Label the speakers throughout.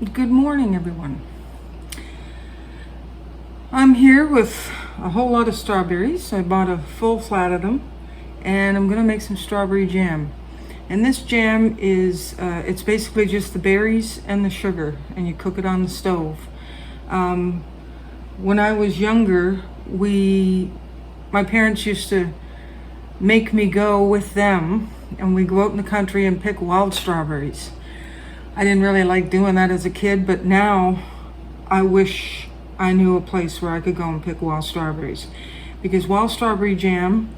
Speaker 1: Good morning, everyone. I'm here with a whole lot of strawberries. I bought a full flat of them, and I'm gonna make some strawberry jam. And this jam is, it's basically just the berries and the sugar, and you cook it on the stove. When I was younger, my parents used to make me go with them, and we go out in the country and pick wild strawberries. I didn't really like doing that as a kid, but now I wish I knew a place where I could go and pick wild strawberries, because wild strawberry jam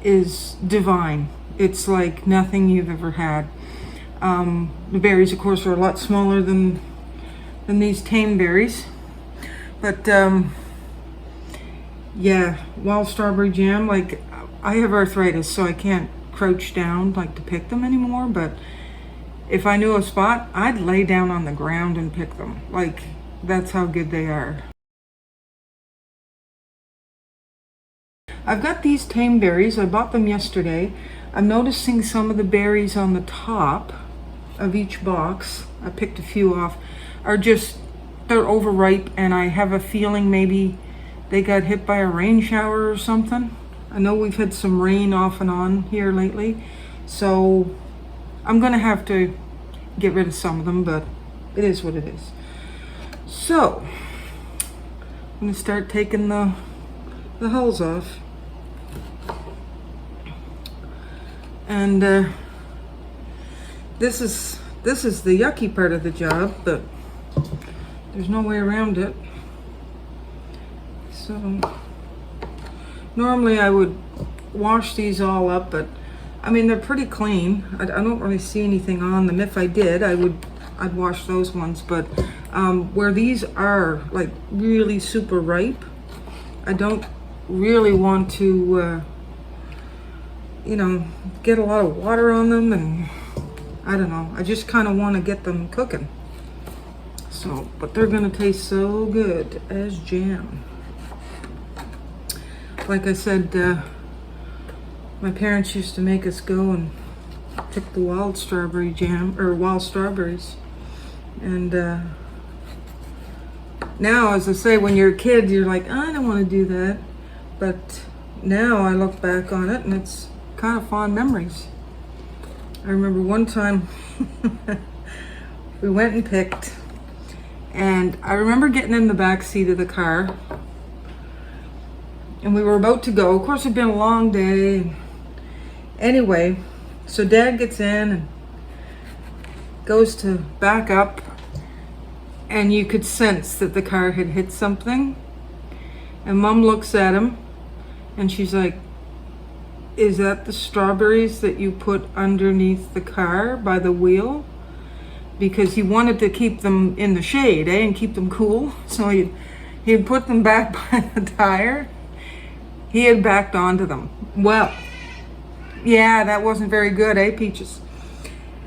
Speaker 1: is divine. It's like nothing you've ever had. The berries, of course, are a lot smaller than these tame berries, but yeah, wild strawberry jam. Like, I have arthritis, so I can't crouch down like to pick them anymore, but if I knew a spot, I'd lay down on the ground and pick them. Like, that's how good they are. I've got these tame berries. I bought them yesterday. I'm noticing some of the berries on the top of each box, I picked a few off, they're overripe, and I have a feeling maybe they got hit by a rain shower or something. I know we've had some rain off and on here lately, so I'm gonna have to get rid of some of them, but it is what it is. So I'm gonna start taking the hulls off, and this is the yucky part of the job, but there's no way around it. So normally I would wash these all up, but I mean, they're pretty clean. I don't really see anything on them. If I did, I'd wash those ones. But where these are like really super ripe, I don't really want to, get a lot of water on them, and I don't know. I just kind of want to get them cooking. So, but they're gonna taste so good as jam. Like I said, my parents used to make us go and pick the wild strawberry jam, or wild strawberries. And now, as I say, when you're a kid, you're like, I don't want to do that. But now I look back on it, and it's kind of fond memories. I remember one time we went and picked, and I remember getting in the back seat of the car, and we were about to go. Of course, it'd been a long day. Anyway, so Dad gets in and goes to back up, and you could sense that the car had hit something. And Mom looks at him, and she's like, is that the strawberries that you put underneath the car by the wheel? Because he wanted to keep them in the shade, and keep them cool. So he'd put them back by the tire. He had backed onto them. Well, yeah, that wasn't very good, Peaches?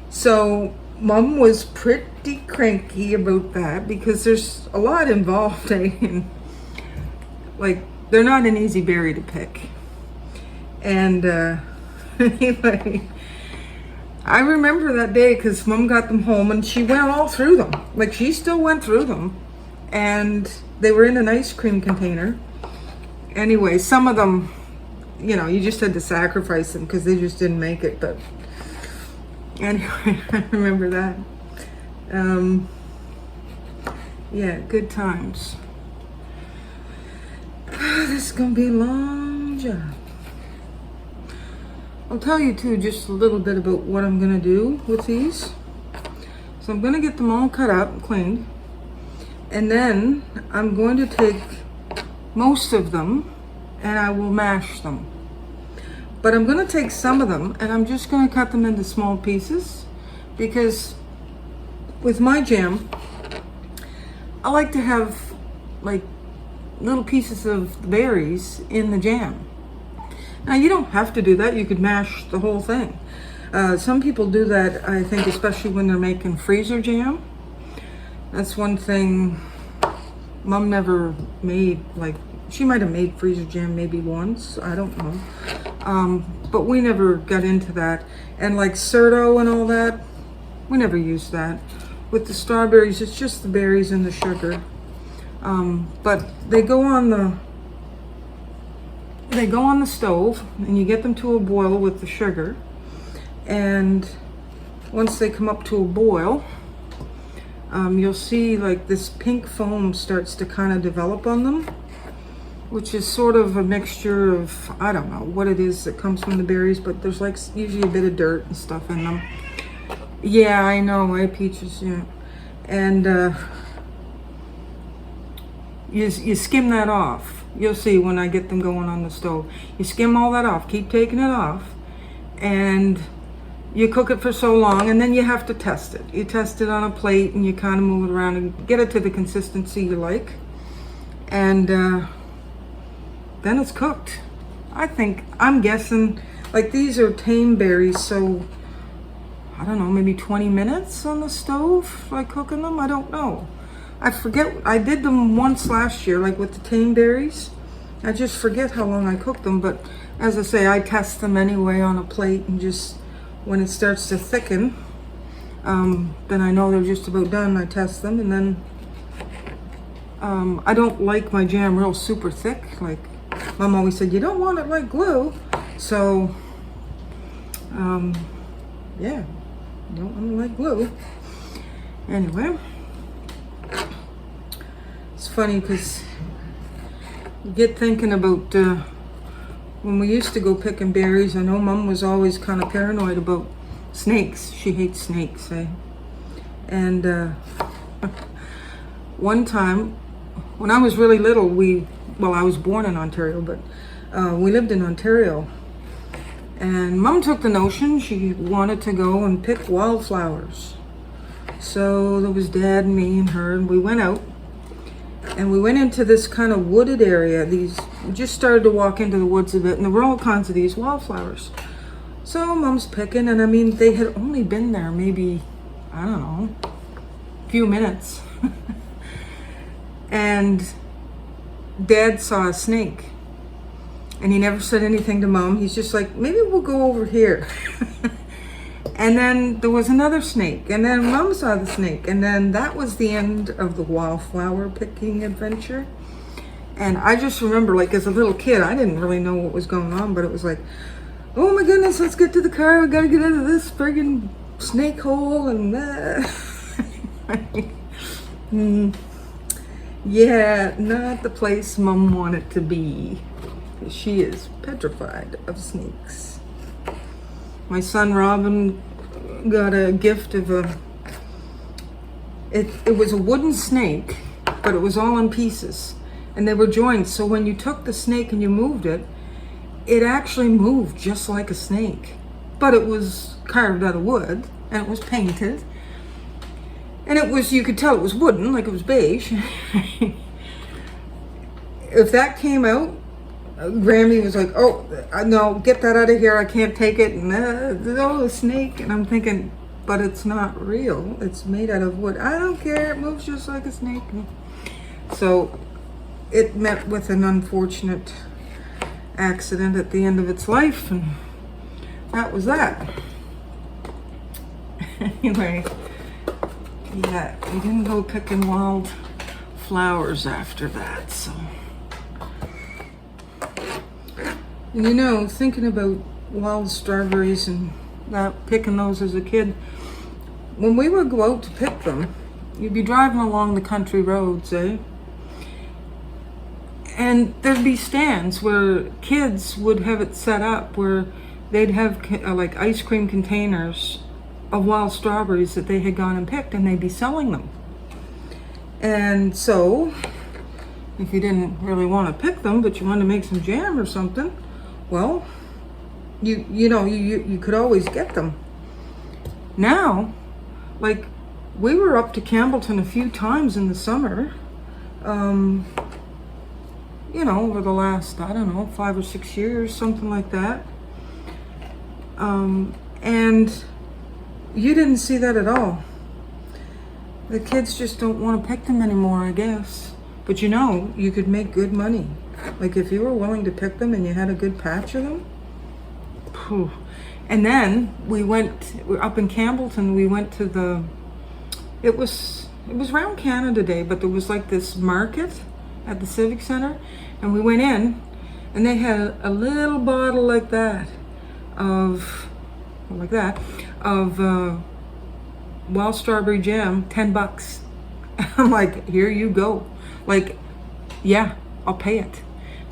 Speaker 1: So Mom was pretty cranky about that, because there's a lot involved, And like, they're not an easy berry to pick. And anyway, I remember that day because Mom got them home and she went all through them. Like, she still went through them, and they were in an ice cream container. Anyway, some of them, you just had to sacrifice them because they just didn't make it. But anyway, I remember that. Yeah, good times. This is gonna be a long job. I'll tell you too just a little bit about what I'm gonna do with these. So I'm gonna get them all cut up and cleaned, and then I'm going to take most of them and I will mash them. But I'm gonna take some of them and I'm just gonna cut them into small pieces, because with my jam, I like to have like little pieces of the berries in the jam. Now, you don't have to do that. You could mash the whole thing. Some people do that, I think, especially when they're making freezer jam. That's one thing Mom never made. Like, she might have made freezer jam maybe once, I don't know. But we never got into that. And like Certo and all that, we never used that. with the strawberries, it's just the berries and the sugar. But they go on the stove, and you get them to a boil with the sugar. And once they come up to a boil, you'll see like this pink foam starts to kind of develop on them, which is sort of a mixture of, I don't know what it is that comes from the berries, but there's like usually a bit of dirt and stuff in them. Yeah, I know, peaches, yeah. And you skim that off. You'll see when I get them going on the stove. You skim all that off, keep taking it off, and you cook it for so long, and then you have to test it. You test it on a plate, and you kind of move it around and get it to the consistency you like. And then it's cooked. I'm guessing, like these are tame berries, so I don't know, maybe 20 minutes on the stove, like cooking them. I don't know. I forget. I did them once last year, like with the tame berries. I just forget how long I cooked them. But as I say, I test them anyway on a plate, and just when it starts to thicken, then I know they're just about done. I test them, and then I don't like my jam real super thick. Like Mom always said, you don't want it like glue. So, yeah, you don't want it like glue. Anyway. It's funny because you get thinking about when we used to go picking berries. I know Mom was always kind of paranoid about snakes. She hates snakes, eh? And one time, when I was really little, I was born in Ontario, but we lived in Ontario. And Mom took the notion she wanted to go and pick wildflowers. So there was Dad, me, and her, and we went out. And we went into this kind of wooded area. We just started to walk into the woods a bit, and there were all kinds of these wildflowers. So Mom's picking, and I mean, they had only been there maybe, I don't know, a few minutes. And Dad saw a snake, and he never said anything to Mom. He's just like, maybe we'll go over here. And then there was another snake, and then Mom saw the snake, and then that was the end of the wildflower picking adventure. And I just remember, like, as a little kid, I didn't really know what was going on, but it was like, oh my goodness, let's get to the car. We gotta get out of this friggin' snake hole, and yeah, not the place Mom wanted to be. She is petrified of snakes. My son Robin got a gift of it was a wooden snake, but it was all in pieces, and they were joined, so when you took the snake and you moved it, it actually moved just like a snake, but it was carved out of wood, and it was painted, and it was, you could tell it was wooden, like it was beige. If that came out, Grammy was like, oh, no, get that out of here. I can't take it. And oh, a snake. And I'm thinking, but it's not real. It's made out of wood. I don't care. It moves just like a snake. So it met with an unfortunate accident at the end of its life. And that was that. Anyway, yeah, we didn't go picking wild flowers after that, so. And you know, thinking about wild strawberries and picking those as a kid, when we would go out to pick them, you'd be driving along the country roads, eh? And there'd be stands where kids would have it set up where they'd have like ice cream containers of wild strawberries that they had gone and picked, and they'd be selling them. And so, if you didn't really want to pick them, but you wanted to make some jam or something, well, you could always get them. Now, like, we were up to Campbellton a few times in the summer, over the last, I don't know, 5 or 6 years, something like that. And you didn't see that at all. The kids just don't want to pick them anymore, I guess. But you could make good money. Like if you were willing to pick them and you had a good patch of them. Phew. And then we're up in Campbellton, we went to it was around Canada Day, but there was like this market at the Civic Center, and we went in, and they had a little bottle like that of wild strawberry jam, $10. I'm like, here you go. Like, yeah, I'll pay it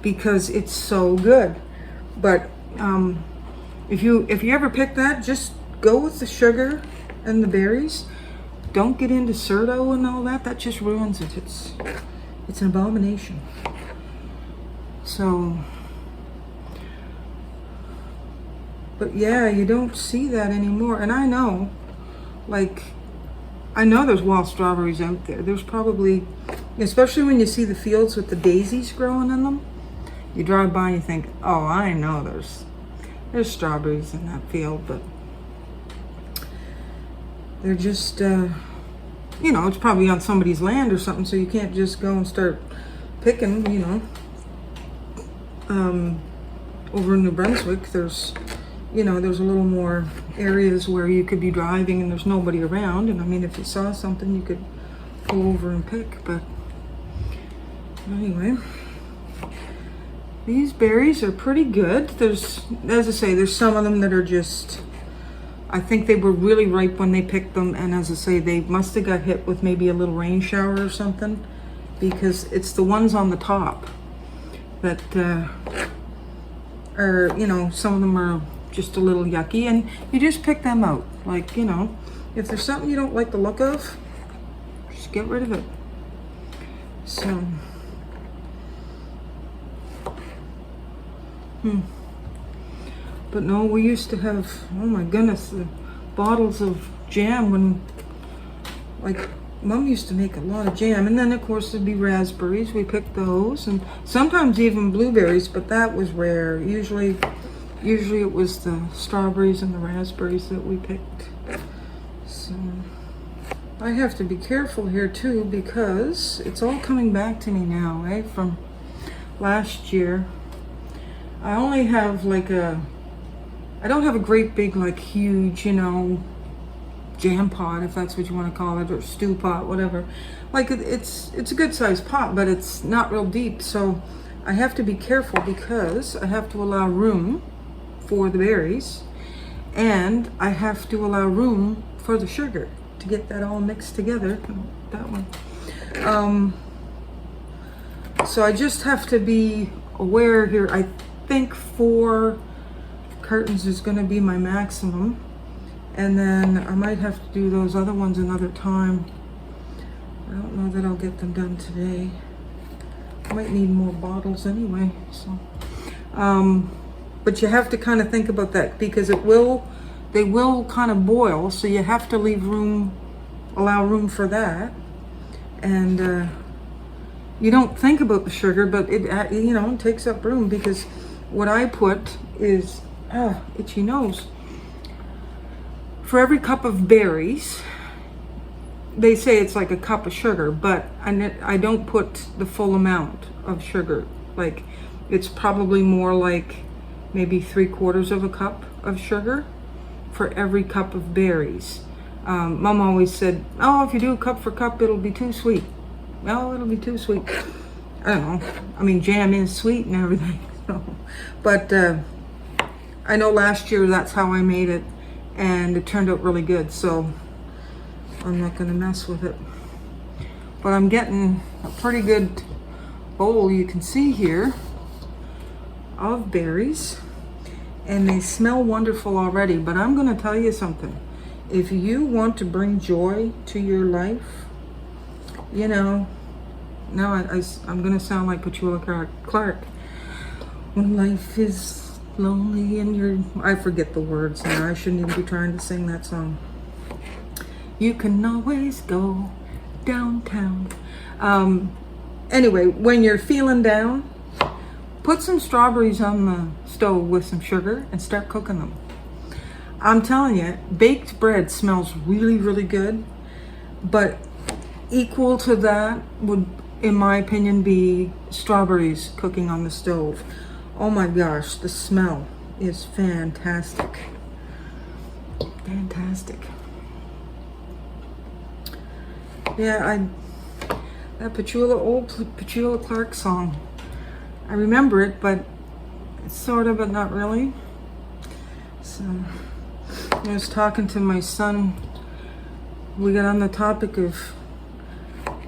Speaker 1: because it's so good. But if you ever pick that, just go with the sugar and the berries. Don't get into Certo and all that. That just ruins it. It's an abomination. So, but yeah, you don't see that anymore. And I know, like, I know there's wild strawberries out there. There's probably, especially when you see the fields with the daisies growing in them, you drive by and you think, oh, I know there's strawberries in that field, but they're just, you know, it's probably on somebody's land or something, so you can't just go and start picking, you know. Over in New Brunswick, there's a little more areas where you could be driving and there's nobody around, and I mean, if you saw something, you could pull over and pick. But anyway, these berries are pretty good. There's, as I say, there's some of them that are just, I think they were really ripe when they picked them, and as I say, they must have got hit with maybe a little rain shower or something, because it's the ones on the top that are, you know, some of them are just a little yucky, and you just pick them out. Like, you know, if there's something you don't like the look of, just get rid of it. So, but no, we used to have, oh my goodness, the bottles of jam when, like, Mom used to make a lot of jam, and then of course there'd be raspberries. We picked those, and sometimes even blueberries, but that was rare. Usually it was the strawberries and the raspberries that we picked. So I have to be careful here too, because it's all coming back to me now, eh? From last year. I only have like I don't have a great big, like, huge, you know, jam pot, if that's what you want to call it, or stew pot, whatever. Like, it's a good sized pot, but it's not real deep, so I have to be careful because I have to allow room for the berries, and I have to allow room for the sugar to get that all mixed together. That one. So I just have to be aware here. I think 4 cartons is going to be my maximum. And then I might have to do those other ones another time. I don't know that I'll get them done today. I might need more bottles anyway. So, but you have to kind of think about that, because they will kind of boil. So you have to leave room, allow room for that. And you don't think about the sugar, but it, you know, it takes up room, because what I put is, itchy nose. For every cup of berries, they say it's like a cup of sugar, but I don't put the full amount of sugar. Like, it's probably more like maybe 3/4 of a cup of sugar for every cup of berries. Mom always said, oh, if you do cup for cup, it'll be too sweet. Well, it'll be too sweet. I don't know. I mean, jam is sweet and everything. So. But I know last year that's how I made it, and it turned out really good, so I'm not going to mess with it. But I'm getting a pretty good bowl, you can see here, of berries, and they smell wonderful already. But I'm going to tell you something. If you want to bring joy to your life, you know, now I'm going to sound like Petula Clark. When life is lonely and I forget the words now. I shouldn't even be trying to sing that song. You can always go downtown. Anyway, when you're feeling down, put some strawberries on the stove with some sugar and start cooking them. I'm telling you, baked bread smells really, really good, but equal to that would, in my opinion, be strawberries cooking on the stove. Oh my gosh, the smell is fantastic. Fantastic. Yeah, that old Petula Clark song. I remember it, but it's sort of, but not really. So I was talking to my son. We got on the topic of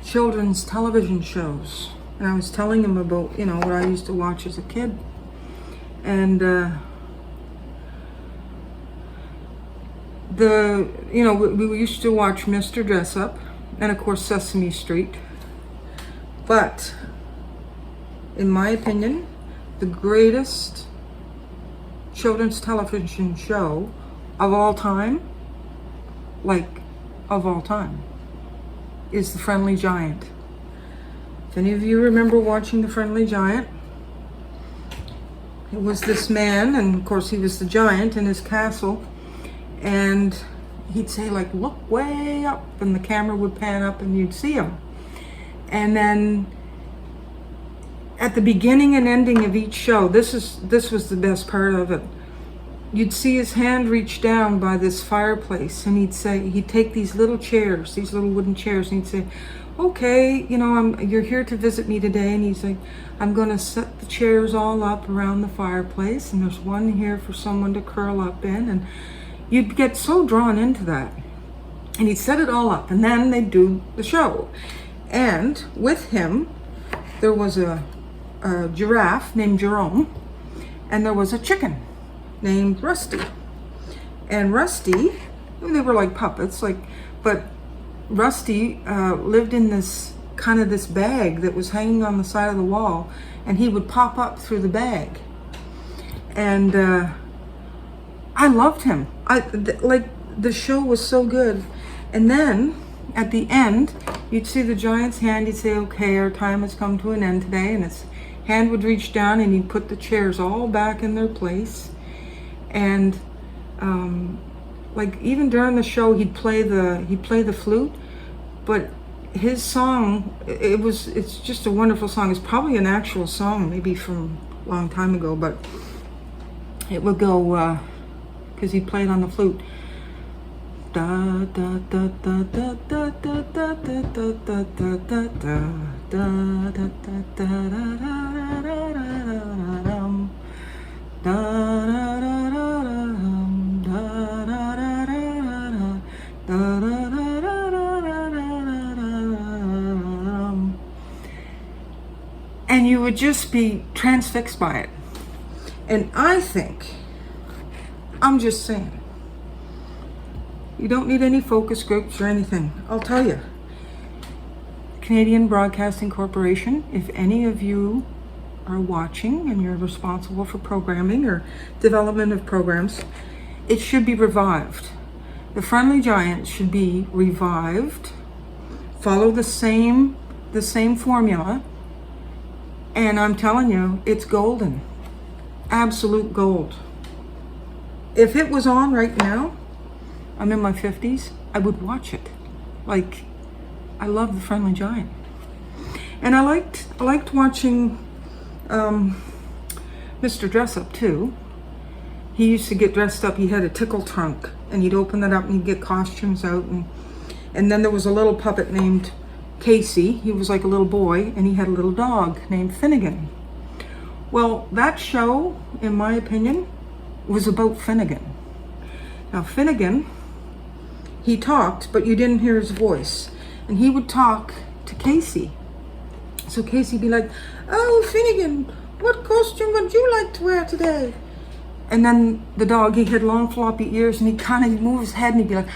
Speaker 1: children's television shows, and I was telling him about, what I used to watch as a kid. And we used to watch Mr. Dress Up, and of course Sesame Street. But in my opinion, the greatest children's television show of all time, is The Friendly Giant. If any of you remember watching The Friendly Giant, it was this man, and of course he was the giant in his castle, and he'd say, like, look way up, and the camera would pan up and you'd see him. And then at the beginning and ending of each show, this was the best part of it, you'd see his hand reach down by this fireplace, and he'd take these little chairs, these little wooden chairs, and he'd say, okay, you're here to visit me today. And he's like, I'm going to set the chairs all up around the fireplace, and there's one here for someone to curl up in. And you'd get so drawn into that. And he'd set it all up, and then they'd do the show. And with him, there was a giraffe named Jerome, and there was a chicken named Rusty. And Rusty, they were like puppets, but Rusty lived in this bag that was hanging on the side of the wall, and he would pop up through the bag. And I loved him. The show was so good. And then at the end, you'd see the giant's hand. He'd say, okay, our time has come to an end today. And his hand would reach down, and he'd put the chairs all back in their place. And even during the show, he'd play the flute, but his song, it's just a wonderful song. It's probably an actual song, maybe from a long time ago, but it would go, because he played on the flute. Da da da da da da da da da da da da da da da and you would just be transfixed by it. And I think, I'm just saying, you don't need any focus groups or anything. I'll tell you, Canadian Broadcasting Corporation, if any of you are watching and you're responsible for programming or development of programs, it should be revived. The Friendly Giant should be revived, follow the same formula, and I'm telling you, it's golden. Absolute gold. If it was on right now, I'm in my 50s, I would watch it. I love The Friendly Giant. And I liked watching Mr. Dress Up too. He used to get dressed up. He had a tickle trunk, and he'd open that up and he'd get costumes out. And then there was a little puppet named Casey. He was like a little boy, and he had a little dog named Finnegan. Well, that show, in my opinion, was about Finnegan. Now, Finnegan, he talked, but you didn't hear his voice. And he would talk to Casey. So Casey'd be like, oh, Finnegan, what costume would you like to wear today? And then the dog, he had long floppy ears, and he'd move his head, and he'd be like,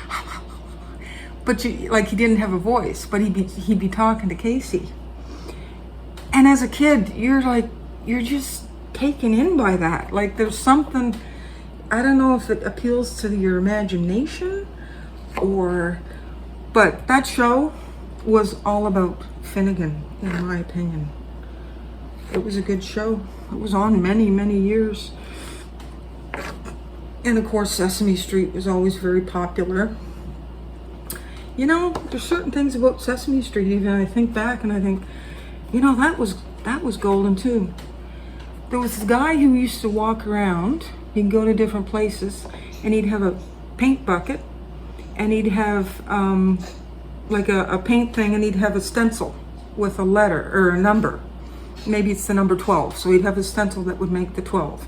Speaker 1: but he didn't have a voice, but he'd be talking to Casey. And as a kid, you're just taken in by that. There's something, I don't know if it appeals to your imagination but that show was all about Finnegan, in my opinion. It was a good show. It was on many, many years. And of course, Sesame Street was always very popular. There's certain things about Sesame Street, even I think back and I think, that was golden too. There was this guy who used to walk around, he'd go to different places, and he'd have a paint bucket, and he'd have, like a paint thing, and he'd have a stencil with a letter or a number. Maybe it's the number 12. So he'd have a stencil that would make the 12.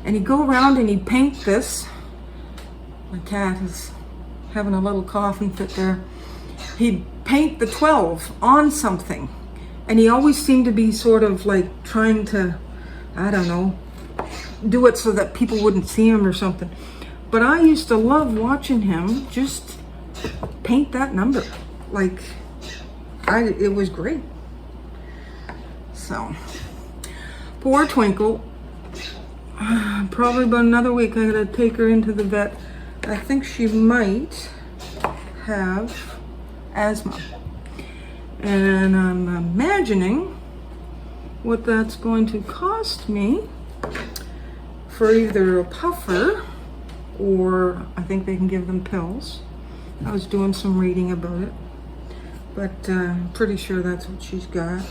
Speaker 1: And he'd go around and he'd paint this. My cat is having a little coughing fit there. He'd paint the 12 on something. And he always seemed to be sort of like trying to, I don't know, do it so that people wouldn't see him or something. But I used to love watching him just paint that number. Like, it was great. So, poor Twinkle. Probably about another week I gotta take her into the vet. I think she might have asthma. And I'm imagining what that's going to cost me for either a puffer, or I think they can give them pills. I was doing some reading about it, but I'm pretty sure that's what she's got.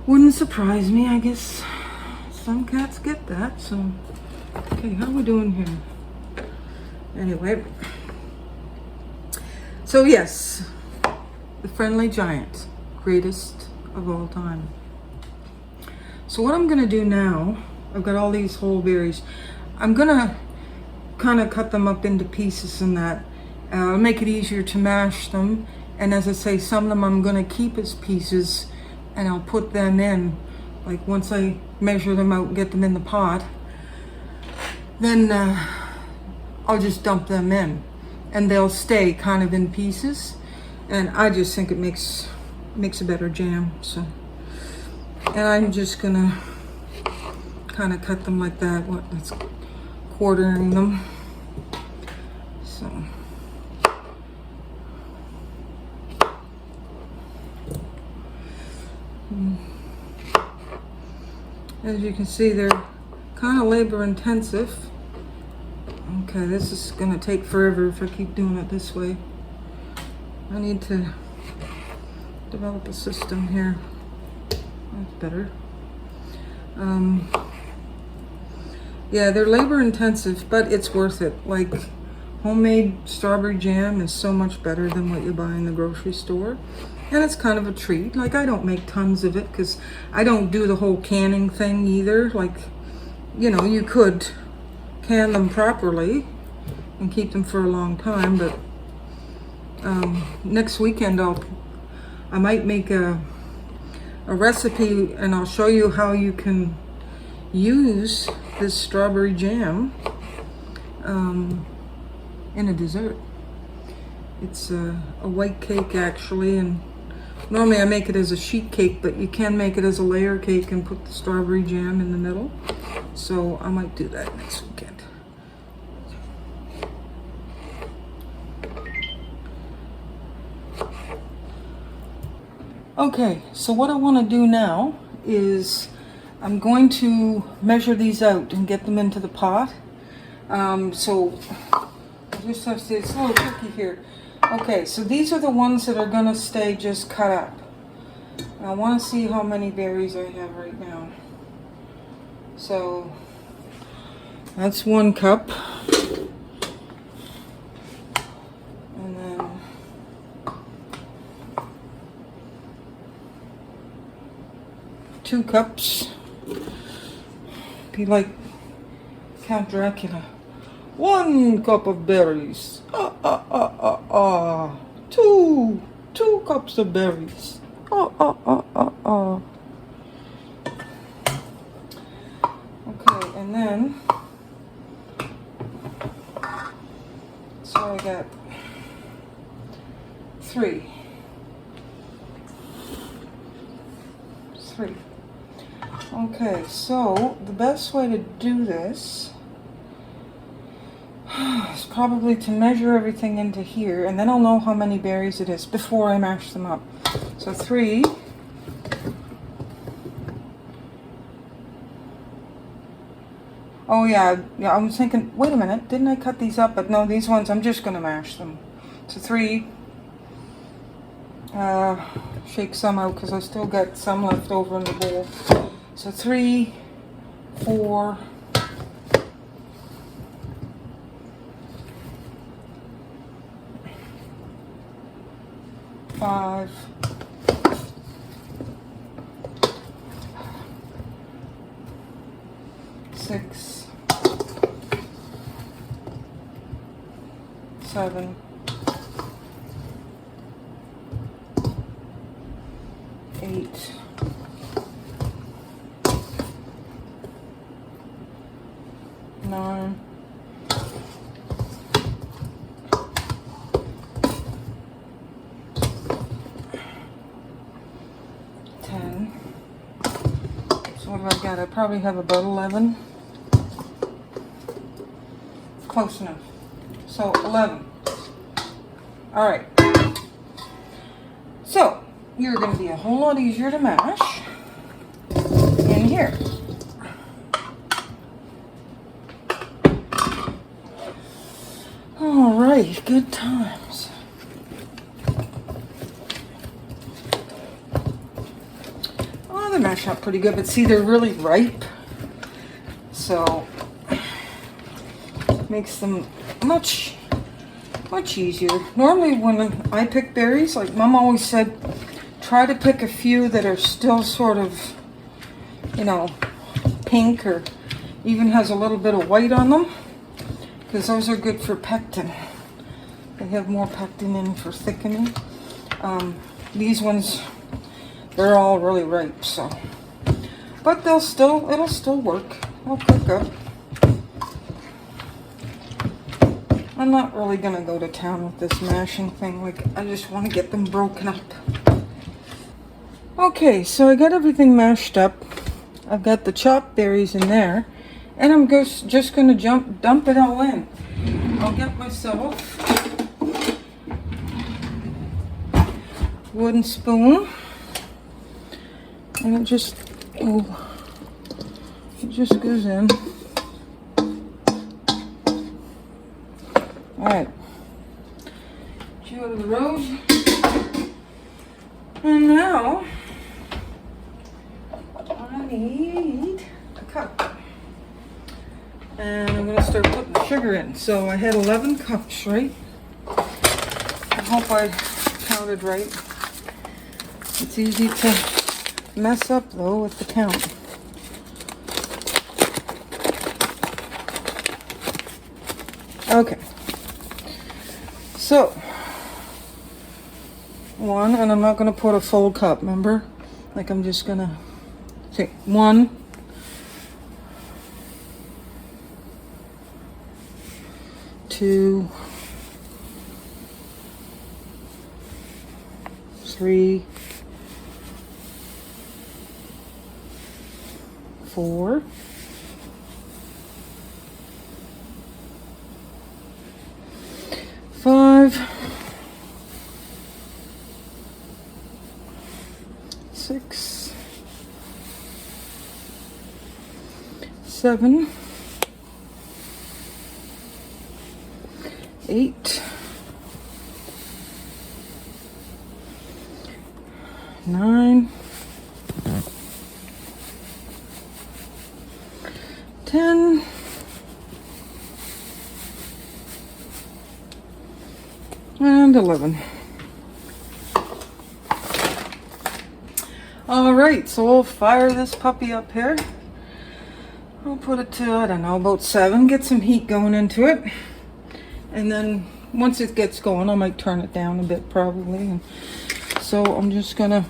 Speaker 1: Wouldn't surprise me. I guess some cats get that. So, okay, how are we doing here? Anyway, so yes, the Friendly Giant, greatest of all time. So what I'm gonna do now, I've got all these whole berries. I'm gonna kind of cut them up into pieces and that. Make it easier to mash them. And as I say, some of them I'm gonna keep as pieces, and I'll put them in, like once I measure them out and get them in the pot, then I'll just dump them in, and they'll stay kind of in pieces. And I just think it makes a better jam. So, and I'm just gonna kind of cut them like that. That's quartering them. So. As you can see, they're kind of labor intensive. Okay, this is gonna take forever if I keep doing it this way. I need to develop a system here. That's better. Yeah, they're labor intensive, but it's worth it. Like, homemade strawberry jam is so much better than what you buy in the grocery store. And it's kind of a treat. Like, I don't make tons of it because I don't do the whole canning thing either. Like, you know, you could can them properly and keep them for a long time, but next weekend I might make a recipe, and I'll show you how you can use this strawberry jam in a dessert. It's a white cake actually, and normally I make it as a sheet cake, but you can make it as a layer cake and put the strawberry jam in the middle. So I might do that next weekend. Okay, so what I want to do now is I'm going to measure these out and get them into the pot. So I just have to say, it's a little tricky here. Okay, so these are the ones that are going to stay just cut up. And I want to see how many berries I have right now. So that's 1 cup. And then 2 cups. Be like Count Dracula. 1 cup of berries. 2 cups of berries. Okay, and then so I got 3. Okay, so the best way to do this is probably to measure everything into here, and then I'll know how many berries it is before I mash them up. So 3. Oh yeah, I was thinking, wait a minute, didn't I cut these up? But no, these ones, I'm just going to mash them. So 3. Shake some out because I still got some left over in the bowl. So 3, 4, 5, 5, 6, 7, 8, 9, 10. So what have I got? I probably have about 11. Close enough. So 11. All right. So you're going to be a whole lot easier to mash in here. All right, good times. Oh, they mash up pretty good, but see, they're really ripe, so makes them much easier. Normally when I pick berries, like Mom always said, try to pick a few that are still sort of, you know, pink or even has a little bit of white on them, because those are good for pectin. They have more pectin in for thickening. These ones, they're all really ripe, so. But it'll still work. It'll cook up. I'm not really gonna go to town with this mashing thing. Like, I just want to get them broken up. Okay, so I got everything mashed up. I've got the chopped berries in there, and I'm just gonna dump it all in. I'll get myself a wooden spoon, and it just goes in. All right, get you out of the road, and now I need a cup, and I'm gonna start putting the sugar in. So I had 11 cups, right? I hope I counted right. It's easy to mess up though with the count. Okay. So, 1, and I'm not going to put a full cup, remember? Like, I'm just going to take 1, 2, 3, 4, 5, 6, 7, 8, 9, 10, and 11. All right, so we'll fire this puppy up here. I'll put it to, I don't know, about 7, get some heat going into it. And then once it gets going, I might turn it down a bit probably. And so I'm just gonna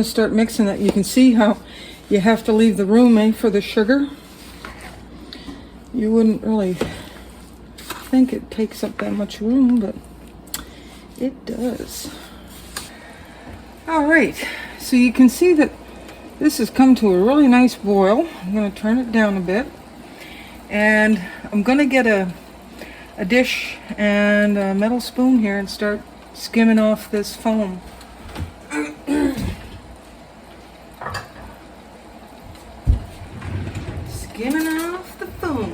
Speaker 1: start mixing it. You can see how you have to leave the room, for the sugar. You wouldn't really think it takes up that much room, but it does. All right, so you can see that this has come to a really nice boil. I'm going to turn it down a bit, and I'm going to get a dish and a metal spoon here and start skimming off this foam. Skimming off the foam.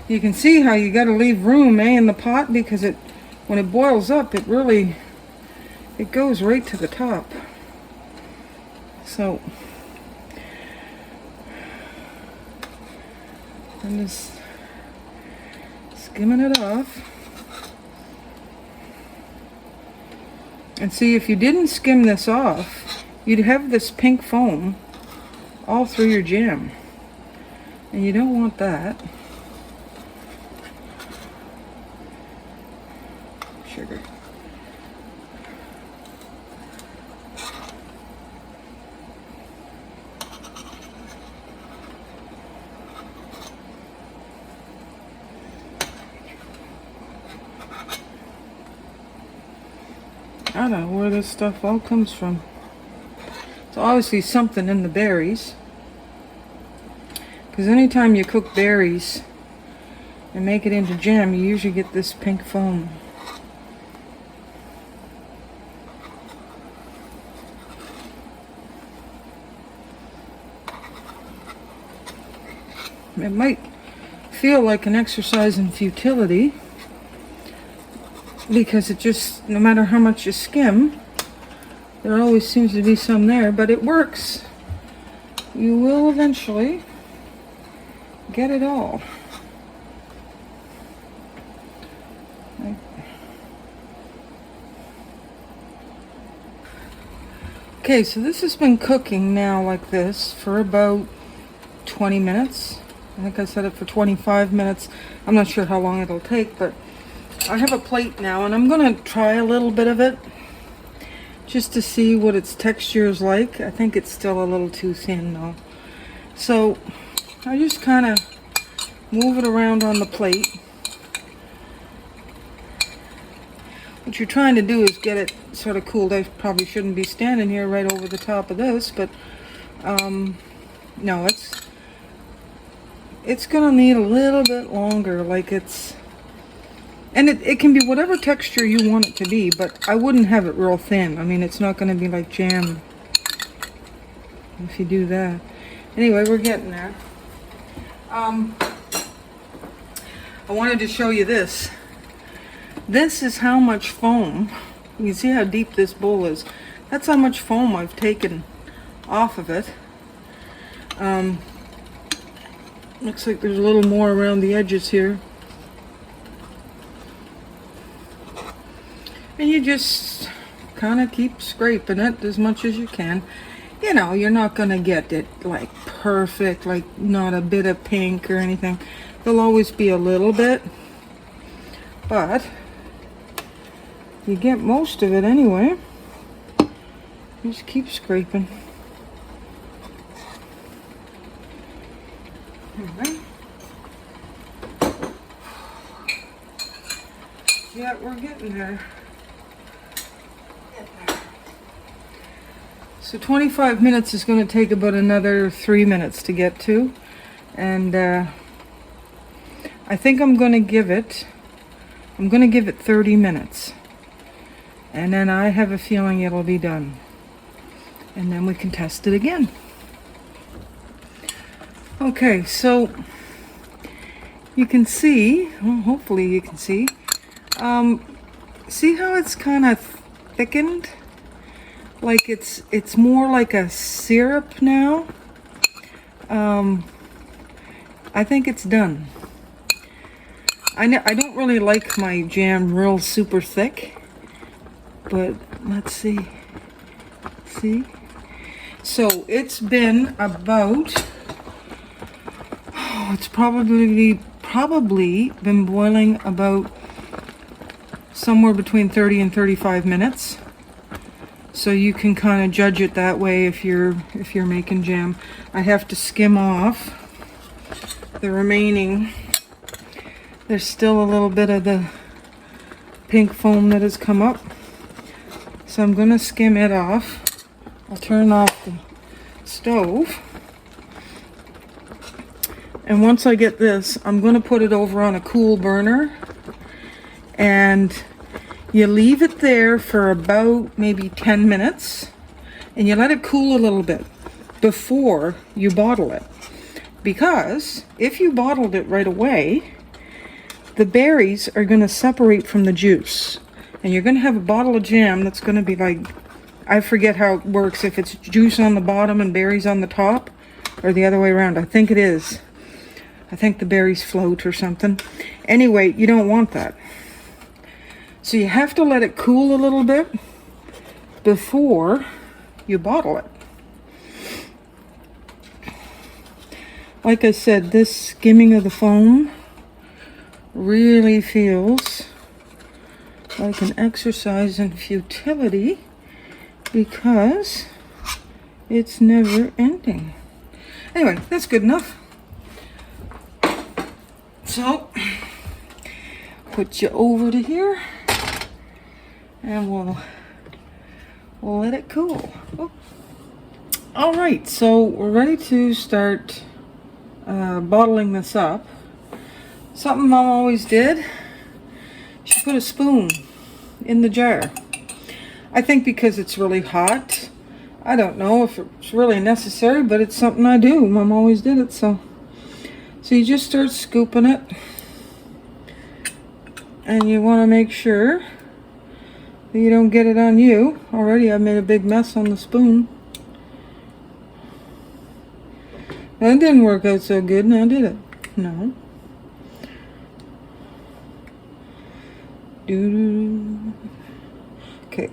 Speaker 1: You can see how you got to leave room, in the pot, because when it boils up, it goes right to the top. So I'm just skimming it off. And see, if you didn't skim this off, you'd have this pink foam all through your jam. And you don't want that. Sugar. I don't know where this stuff all comes from. It's obviously something in the berries. Because anytime you cook berries and make it into jam, you usually get this pink foam. It might feel like an exercise in futility, because it just, no matter how much you skim, there always seems to be some there, but it works. You will eventually get it all. Okay, so this has been cooking now like this for about 20 minutes. I think I set it for 25 minutes. I'm not sure how long it'll take, but I have a plate now, and I'm gonna try a little bit of it just to see what its texture is like. I think it's still a little too thin though. So I just kind of move it around on the plate. What you're trying to do is get it sort of cooled. I probably shouldn't be standing here right over the top of this, but no, it's gonna need a little bit longer. Like and it can be whatever texture you want it to be, but I wouldn't have it real thin. I mean, it's not gonna be like jam if you do that. Anyway, we're getting there. I wanted to show you this. This is how much foam. You can see how deep this bowl is. That's how much foam I've taken off of it. Looks like there's a little more around the edges here. And you just kind of keep scraping it as much as you can. You know, you're not going to get it like perfect, like not a bit of pink or anything. There'll always be a little bit, but you get most of it anyway. You just keep scraping. Alright. Yeah, we're getting there. So 25 minutes is going to take about another 3 minutes to get to. And I think I'm going to give it 30 minutes. And then I have a feeling it'll be done. And then we can test it again. Okay, so you can see, well, hopefully you can see, see how it's kind of thickened? Like it's more like a syrup now. I think it's done. I don't really like my jam real super thick, but let's see. See? So it's been about, it's probably been boiling about somewhere between 30 and 35 minutes. So you can kind of judge it that way if you're making jam. I have to skim off the remaining. There's still a little bit of the pink foam that has come up. So I'm going to skim it off. I'll turn off the stove. And once I get this, I'm going to put it over on a cool burner. And you leave it there for about maybe 10 minutes. And you let it cool a little bit before you bottle it. Because if you bottled it right away, the berries are going to separate from the juice. And you're going to have a bottle of jam that's going to be like, I forget how it works, if it's juice on the bottom and berries on the top, or the other way around. I think it is. I think the berries float or something. Anyway, you don't want that. So you have to let it cool a little bit before you bottle it. Like I said, this skimming of the foam really feels like an exercise in futility because it's never ending. Anyway, that's good enough. So, put you over to here and we'll let it cool. Oh. All right, so we're ready to start bottling this up. Something Mom always did, she put a spoon in the jar. I think because it's really hot. I don't know if it's really necessary, but it's something I do. Mom always did it, so you just start scooping it. And you want to make sure that you don't get it on you. Already I made a big mess on the spoon. That didn't work out so good, now did it? No. Doo-doo. Okay.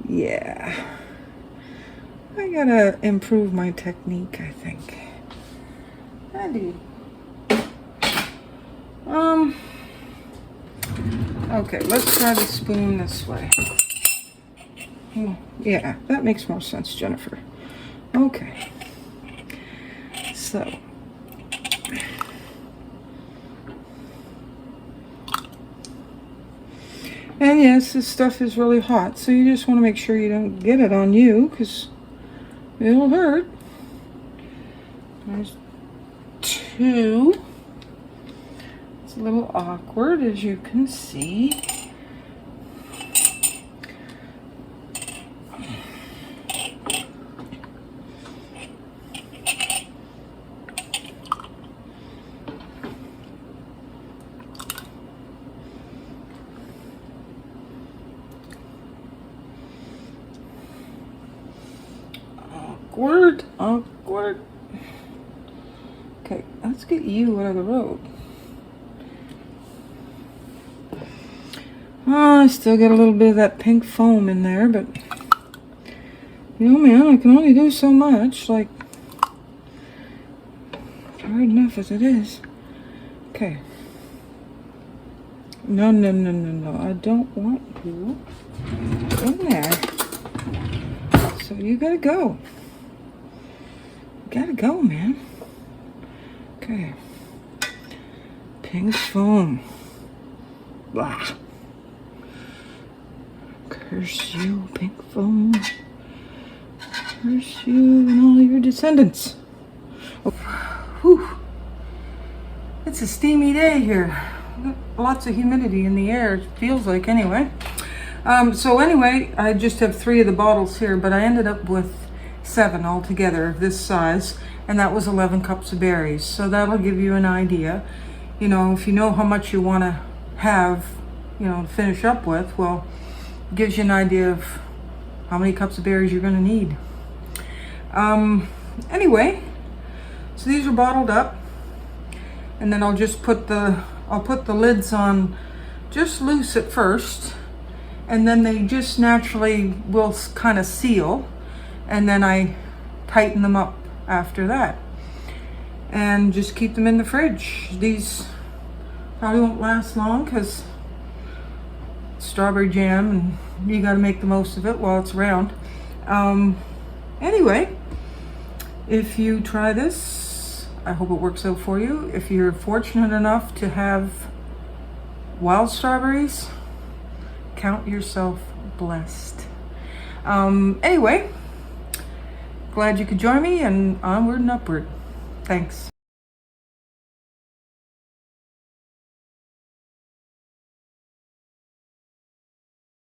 Speaker 1: Yeah. I gotta improve my technique, I think. I do. Okay, let's try the spoon this way. Yeah, that makes more sense, Jennifer. Okay. So. And yes, this stuff is really hot, so you just want to make sure you don't get it on you, because it'll hurt. There's two. It's a little awkward, as you can see. Awkward. Okay, let's get you out of the road. Oh, I still got a little bit of that pink foam in there, but you know, man, I can only do so much. Like, hard enough as it is. Okay. No. I don't want you in there. So you gotta go. Gotta go, man. Okay. Pink foam. Blah. Curse you, pink foam. Curse you and all your descendants. Oh. Whew. It's a steamy day here. Lots of humidity in the air, it feels like, anyway. So anyway, I just have 3 of the bottles here, but I ended up with 7 altogether of this size, and that was 11 cups of berries. So that'll give you an idea. You know, if you know how much you want to have, you know, to finish up with, well, it gives you an idea of how many cups of berries you're going to need. Anyway, so these are bottled up, and then I'll just put the lids on just loose at first, and then they just naturally will kind of seal. And then I tighten them up after that and just keep them in the fridge. These probably won't last long because strawberry jam and you got to make the most of it while it's around. Anyway, if you try this, I hope it works out for you. If you're fortunate enough to have wild strawberries, count yourself blessed. Anyway, glad you could join me, and onward and upward. Thanks.